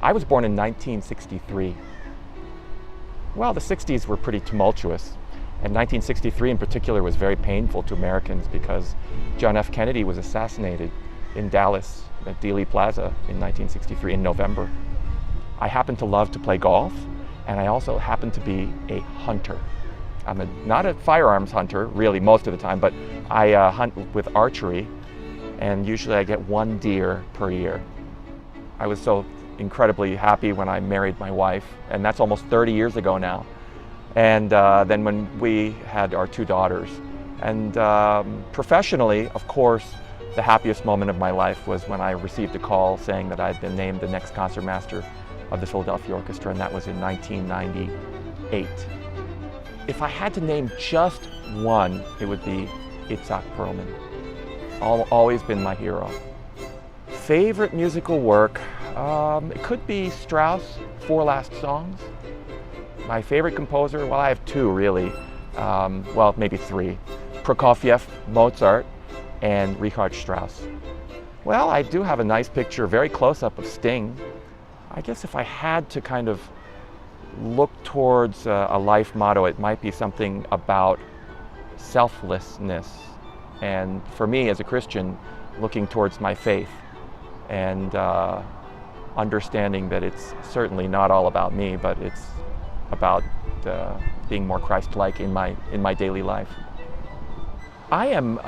I was born in 1963. Well, the 60s were pretty tumultuous, and 1963 in particular was very painful to Americans because John F. Kennedy was assassinated in Dallas at Dealey Plaza in 1963 in November. I happen to love to play golf, and I also happen to be a hunter. I'm not a firearms hunter, really, most of the time, but I hunt with archery, and usually I get 1 deer per year. I was so incredibly happy when I married my wife, and that's almost 30 years ago now. And then when we had our 2 daughters. And professionally, of course, the happiest moment of my life was when I received a call saying that I'd been named the next concertmaster of the Philadelphia Orchestra, and that was in 1998. If I had to name just one, it would be Itzhak Perlman. Always been my hero. Favorite musical work? It could be Strauss' 4 Last Songs. My favorite composer? Well, I have 2 really. Well, maybe 3. Prokofiev, Mozart, and Richard Strauss. Well, I do have a nice picture, very close-up of Sting. I guess if I had to kind of look towards a life motto, it might be something about selflessness. And for me, as a Christian, looking towards my faith and understanding that it's certainly not all about me, but it's about being more Christ-like in my daily life. I am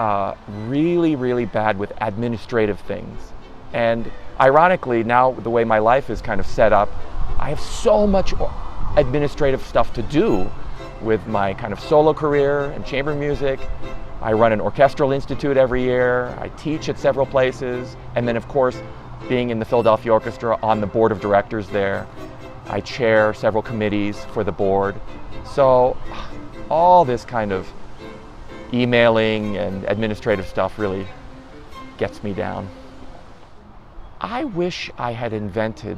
really, really bad with administrative things. And ironically, now the way my life is kind of set up, I have so much administrative stuff to do with my kind of solo career and chamber music. I run an orchestral institute every year. I teach at several places. And then, of course, being in the Philadelphia Orchestra on the board of directors there, I chair several committees for the board. So all this kind of emailing and administrative stuff really gets me down. I wish I had invented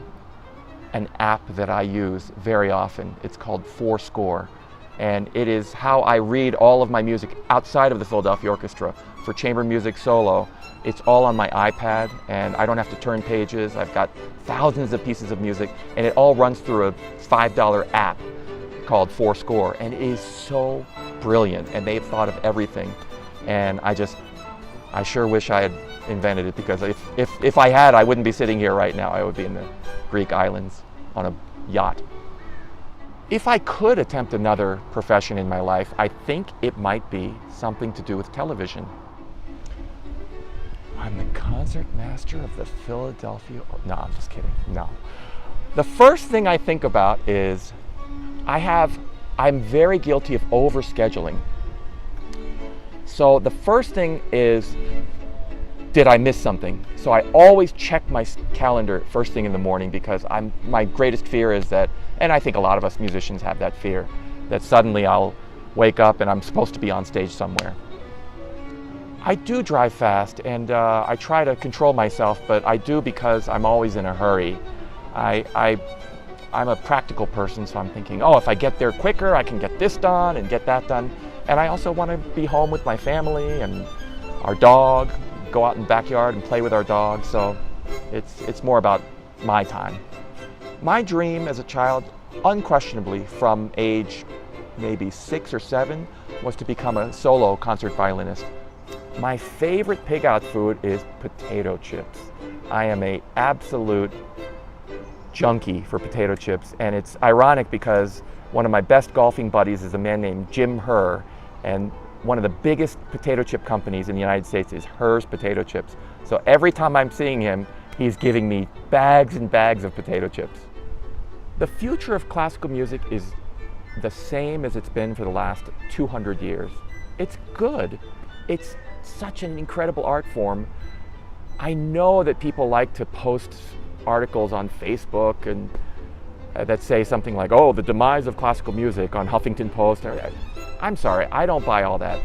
an app that I use very often. It's called Fourscore, and it is how I read all of my music outside of the Philadelphia Orchestra for chamber music solo. It's all on my iPad, and I don't have to turn pages. I've got thousands of pieces of music, and it all runs through a $5 app called Fourscore, and it is so brilliant, and they've thought of everything. And I sure wish I had invented it, because if I had, I wouldn't be sitting here right now. I would be in the Greek islands on a yacht. If I could attempt another profession in my life, I think it might be something to do with television. I'm the concertmaster of the Philadelphia... No, I'm just kidding. No. The first thing I think about is I'm very guilty of overscheduling. So the first thing is, did I miss something? So I always check my calendar first thing in the morning, because my greatest fear is that, and I think a lot of us musicians have that fear, that suddenly I'll wake up and I'm supposed to be on stage somewhere. I do drive fast, and I try to control myself, but I do because I'm always in a hurry. I'm a practical person, so I'm thinking, oh, if I get there quicker, I can get this done and get that done. And I also want to be home with my family and our dog, go out in the backyard and play with our dog, so it's more about my time. My dream as a child, unquestionably from age maybe 6 or 7, was to become a solo concert violinist. My favorite pigout food is potato chips. I am an absolute junkie for potato chips, and it's ironic because one of my best golfing buddies is a man named Jim Herr, and one of the biggest potato chip companies in the United States is Herr's Potato Chips. So every time I'm seeing him, he's giving me bags and bags of potato chips. The future of classical music is the same as it's been for the last 200 years. It's good. It's such an incredible art form. I know that people like to post articles on Facebook and that say something like, oh, the demise of classical music on Huffington Post. I'm sorry, I don't buy all that.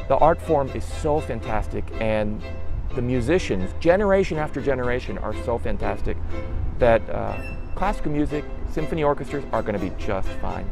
The art form is so fantastic, and the musicians, generation after generation, are so fantastic that classical music, symphony orchestras are going to be just fine.